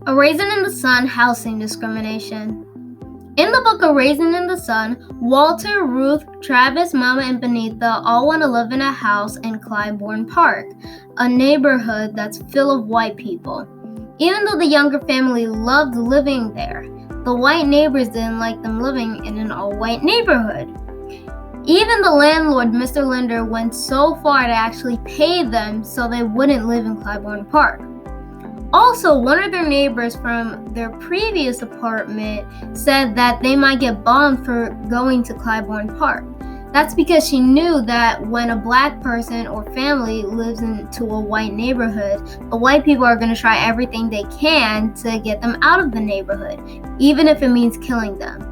A Raisin in the Sun, Housing Discrimination. In the book A Raisin in the Sun, Walter, Ruth, Travis, Mama, and Benita all want to live in a house in Clybourne Park, a neighborhood that's full of white people. Even though the younger family loved living there, the white neighbors didn't like them living in an all-white neighborhood. Even the landlord, Mr. Linder, went so far to actually pay them so they wouldn't live in Clybourne Park. Also, one of their neighbors from their previous apartment said that they might get bombed for going to Clybourne Park. That's because she knew that when a black person or family lives into a white neighborhood, the white people are going to try everything they can to get them out of the neighborhood, even if it means killing them.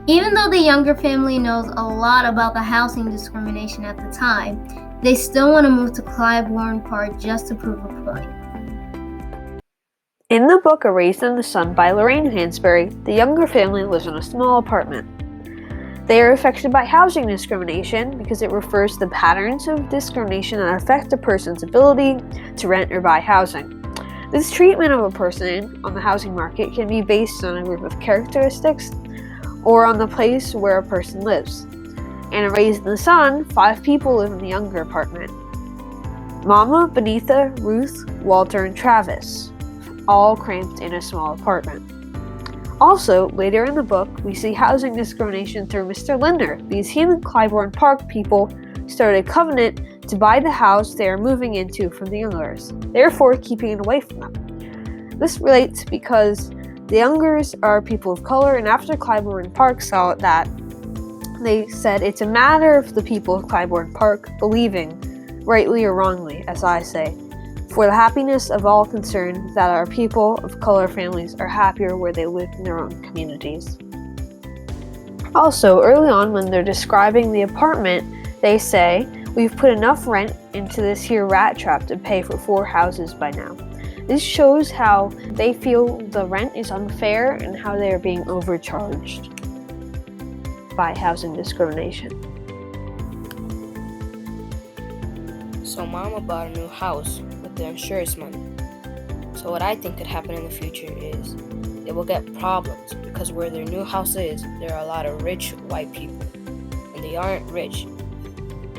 Even though the younger family knows a lot about the housing discrimination at the time, they still want to move to Clybourne Park just to prove a point. In the book A Raisin in the Sun by Lorraine Hansberry, the younger family lives in a small apartment. They are affected by housing discrimination because it refers to the patterns of discrimination that affect a person's ability to rent or buy housing. This treatment of a person on the housing market can be based on a group of characteristics or on the place where a person lives. In A Raisin in the Sun, 5 people live in the younger apartment. Mama, Benita, Ruth, Walter, and Travis, all cramped in a small apartment. Also, later in the book, we see housing discrimination through Mr. Linder because he and the Clybourne Park people started a covenant to buy the house they are moving into from the Youngers, therefore keeping it away from them. This relates because the Youngers are people of color, and after Clybourne Park saw that, they said it's a matter of the people of Clybourne Park believing, rightly or wrongly, as I say, for the happiness of all concerned, that our people of color families are happier where they live in their own communities. Also, early on when they're describing the apartment, they say, "We've put enough rent into this here rat trap to pay for 4 houses by now." This shows how they feel the rent is unfair and how they are being overcharged by housing discrimination. So Mama bought a new house with the insurance money. So what I think could happen in the future is they will get problems because where their new house is, there are a lot of rich white people, and they aren't rich.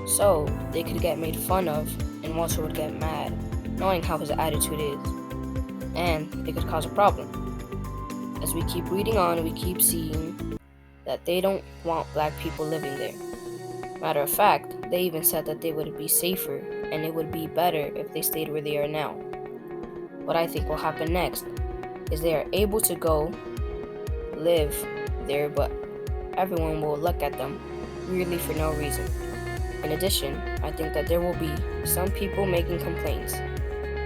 So they could get made fun of, and Walter would get mad, knowing how his attitude is, and it could cause a problem. As we keep reading on, we keep seeing that they don't want black people living there. Matter of fact, they even said that they would be safer and it would be better if they stayed where they are now. What I think will happen next is they are able to go live there, but everyone will look at them weirdly for no reason. In addition, I think that there will be some people making complaints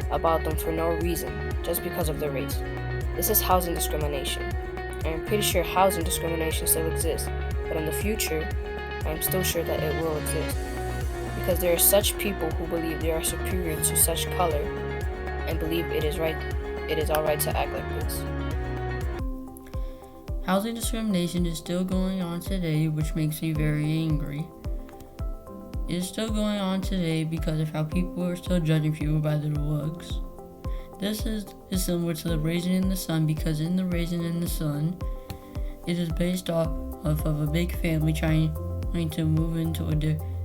about them for no reason, just because of their race. This is housing discrimination. I'm pretty sure housing discrimination still exists, but in the future, I'm still sure that it will exist. Because there are such people who believe they are superior to such color and believe it is alright to act like this. Housing discrimination is still going on today, which makes me very angry. It is still going on today because of how people are still judging people by their looks. This is similar to the Raisin in the Sun because in the Raisin in the Sun, it is based off of a big family trying to move into a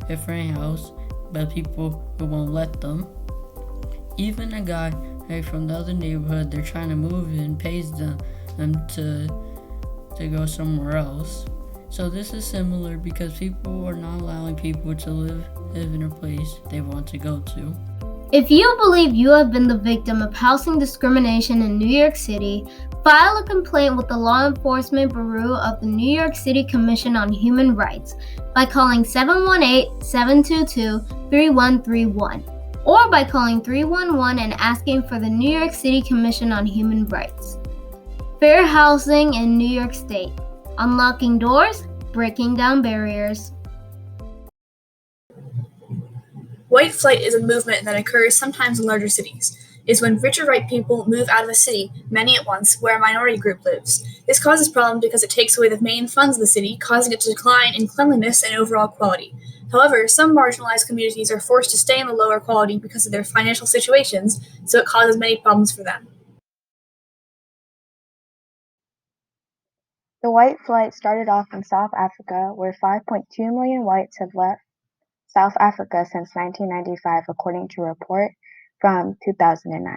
different house, but people who won't let them. Even a guy from the other neighborhood they're trying to move in pays them to go somewhere else. So this is similar because people are not allowing people to live in a place they want to go to. If you believe you have been the victim of housing discrimination in New York City, file a complaint with the Law Enforcement Bureau of the New York City Commission on Human Rights by calling 718-722-3131 or by calling 311 and asking for the New York City Commission on Human Rights. Fair housing in New York State. Unlocking doors, breaking down barriers. White flight is a movement that occurs sometimes in larger cities. It is when richer white people move out of a city, many at once, where a minority group lives. This causes problems because it takes away the main funds of the city, causing it to decline in cleanliness and overall quality. However, some marginalized communities are forced to stay in the lower quality because of their financial situations, so it causes many problems for them. The white flight started off in South Africa, where 5.2 million whites have left South Africa since 1995, according to a report from 2009.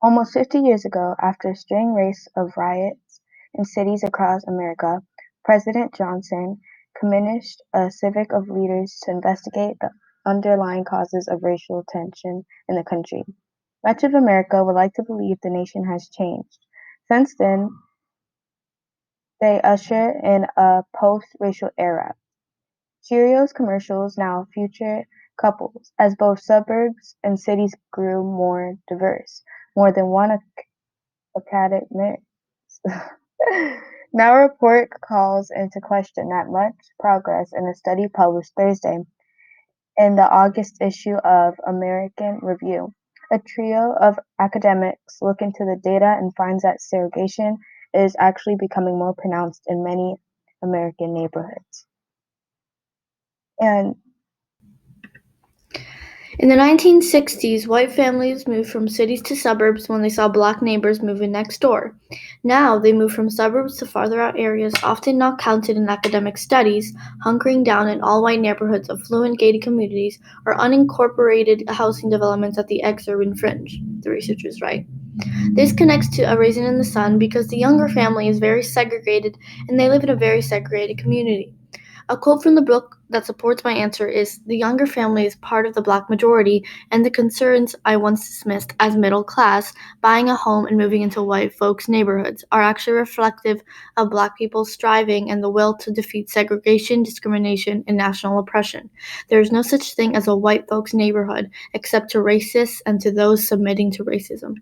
Almost 50 years ago, after a string race of riots in cities across America, President Johnson commissioned a civic of leaders to investigate the underlying causes of racial tension in the country. Much of America would like to believe the nation has changed. Since then, they usher in a post-racial era. Cheerios commercials now feature couples, as both suburbs and cities grew more diverse. More than one academic now report calls into question that much progress in a study published Thursday in the August issue of American Review. A trio of academics look into the data and finds that segregation is actually becoming more pronounced in many American neighborhoods. And in the 1960s, white families moved from cities to suburbs when they saw black neighbors moving next door. Now, they move from suburbs to farther out areas, often not counted in academic studies, hunkering down in all-white neighborhoods, affluent gated communities, or unincorporated housing developments at the ex-urban fringe, the researchers write. This connects to A Raisin in the Sun because the younger family is very segregated and they live in a very segregated community. A quote from the book that supports my answer is, "The younger family is part of the black majority, and the concerns I once dismissed as middle class, buying a home and moving into white folks' neighborhoods, are actually reflective of black people's striving and the will to defeat segregation, discrimination, and national oppression. There is no such thing as a white folks' neighborhood, except to racists and to those submitting to racism."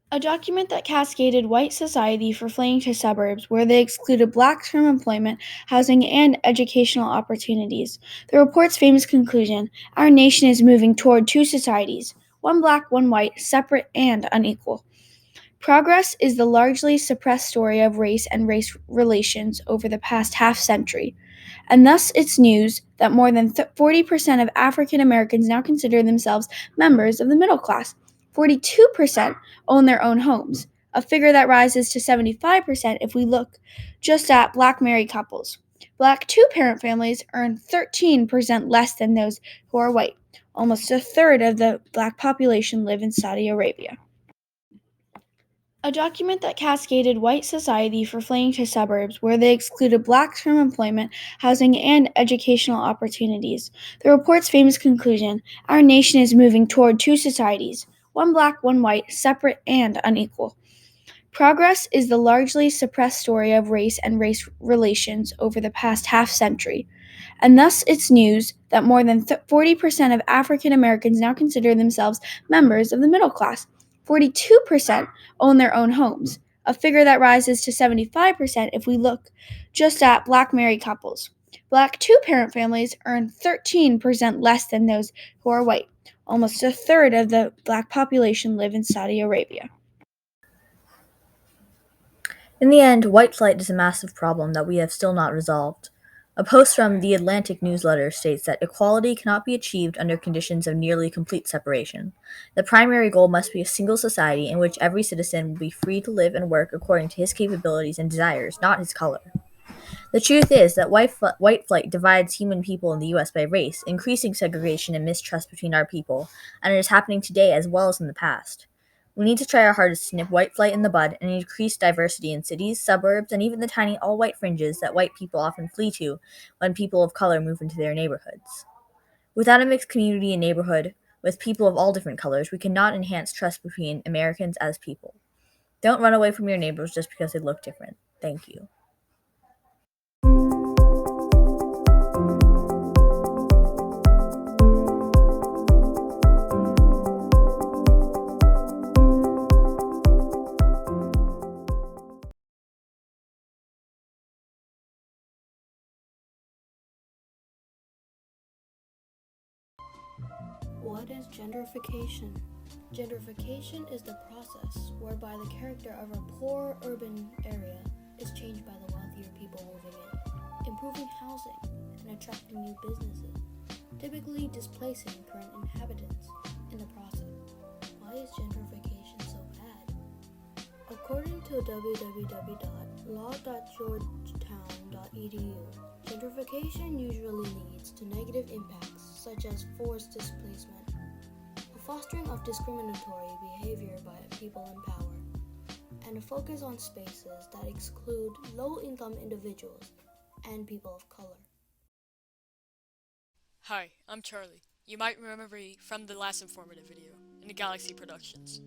A document that cascaded white society for fleeing to suburbs where they excluded blacks from employment, housing, and educational opportunities. The report's famous conclusion: our nation is moving toward two societies, one black, one white, separate and unequal. Progress is the largely suppressed story of race and race relations over the past half-century, and thus it's news that more than 40% of African Americans now consider themselves members of the middle class. 42% own their own homes, a figure that rises to 75% if we look just at black married couples. Black two-parent families earn 13% less than those who are white. Almost a third of the black population live in Saudi Arabia. A document that cascaded white society for fleeing to suburbs where they excluded blacks from employment, housing, and educational opportunities. The report's famous conclusion: our nation is moving toward two societies, one black, one white, separate and unequal. Progress is the largely suppressed story of race and race relations over the past half-century, and thus it's news that more than 40% of African Americans now consider themselves members of the middle class. 42% own their own homes, a figure that rises to 75% if we look just at black married couples. Black two-parent families earn 13% less than those who are white. Almost a third of the black population live in Saudi Arabia. In the end, white flight is a massive problem that we have still not resolved. A post from The Atlantic newsletter states that equality cannot be achieved under conditions of nearly complete separation. The primary goal must be a single society in which every citizen will be free to live and work according to his capabilities and desires, not his color. The truth is that white flight divides human people in the U.S. by race, increasing segregation and mistrust between our people, and it is happening today as well as in the past. We need to try our hardest to nip white flight in the bud and increase diversity in cities, suburbs, and even the tiny all-white fringes that white people often flee to when people of color move into their neighborhoods. Without a mixed community and neighborhood, with people of all different colors, we cannot enhance trust between Americans as people. Don't run away from your neighbors just because they look different. Thank you. What is gentrification? Gentrification is the process whereby the character of a poor urban area is changed by the wealthier people moving in, improving housing and attracting new businesses, typically displacing current inhabitants in the process. Why is gentrification so bad? According to www.law.georgetown.edu, gentrification usually leads to negative impacts such as forced displacement, a fostering of discriminatory behavior by people in power, and a focus on spaces that exclude low-income individuals and people of color. Hi, I'm Charlie. You might remember me from the last informative video in the Galaxy Productions.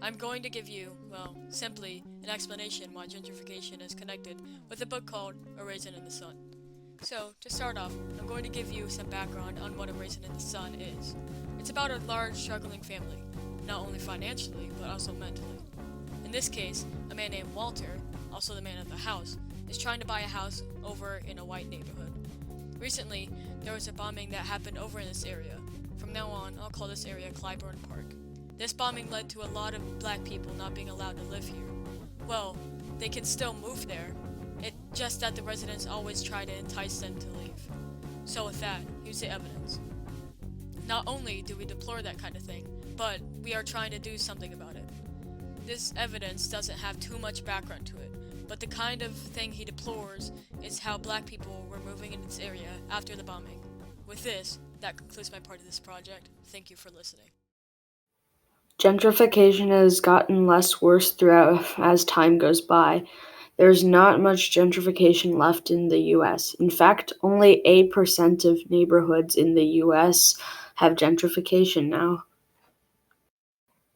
I'm going to give you, well, simply an explanation why gentrification is connected with a book called A Raisin in the Sun. So, to start off, I'm going to give you some background on what A Raisin in the Sun is. It's about a large, struggling family, not only financially, but also mentally. In this case, a man named Walter, also the man of the house, is trying to buy a house over in a white neighborhood. Recently, there was a bombing that happened over in this area. From now on, I'll call this area Clybourne Park. This bombing led to a lot of black people not being allowed to live here. Well, they can still move there. It's just that the residents always try to entice them to leave. So with that, here's the evidence. Not only do we deplore that kind of thing, but we are trying to do something about it. This evidence doesn't have too much background to it, but the kind of thing he deplores is how black people were moving in this area after the bombing. With this, that concludes my part of this project. Thank you for listening. Gentrification has gotten less worse throughout as time goes by. There's not much gentrification left in the US. In fact, only 8% of neighborhoods in the US have gentrification now.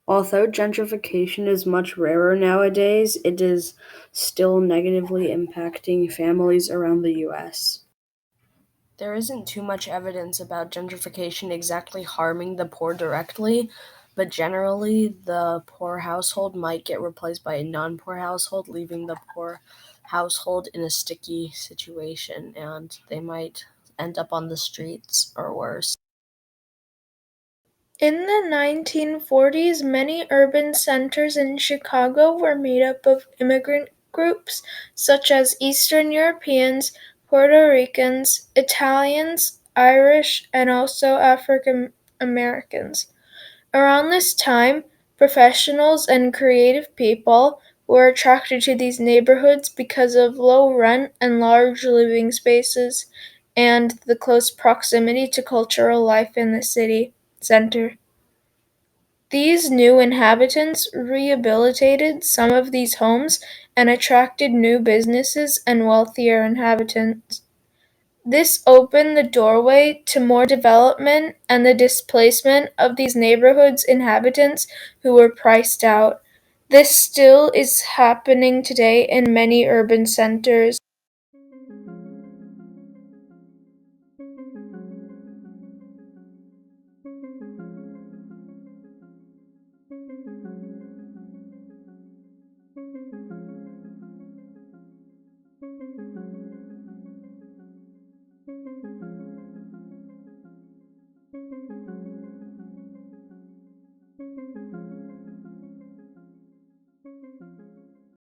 Although gentrification is much rarer nowadays, it is still negatively impacting families around the US. There isn't too much evidence about gentrification exactly harming the poor directly, but generally the poor household might get replaced by a non-poor household, leaving the poor household in a sticky situation, and they might end up on the streets or worse. In the 1940s, many urban centers in Chicago were made up of immigrant groups such as Eastern Europeans, Puerto Ricans, Italians, Irish, and also African Americans. Around this time, professionals and creative people were attracted to these neighborhoods because of low rent and large living spaces, and the close proximity to cultural life in the city center. These new inhabitants rehabilitated some of these homes and attracted new businesses and wealthier inhabitants. This opened the doorway to more development and the displacement of these neighborhoods' inhabitants who were priced out. This still is happening today in many urban centers.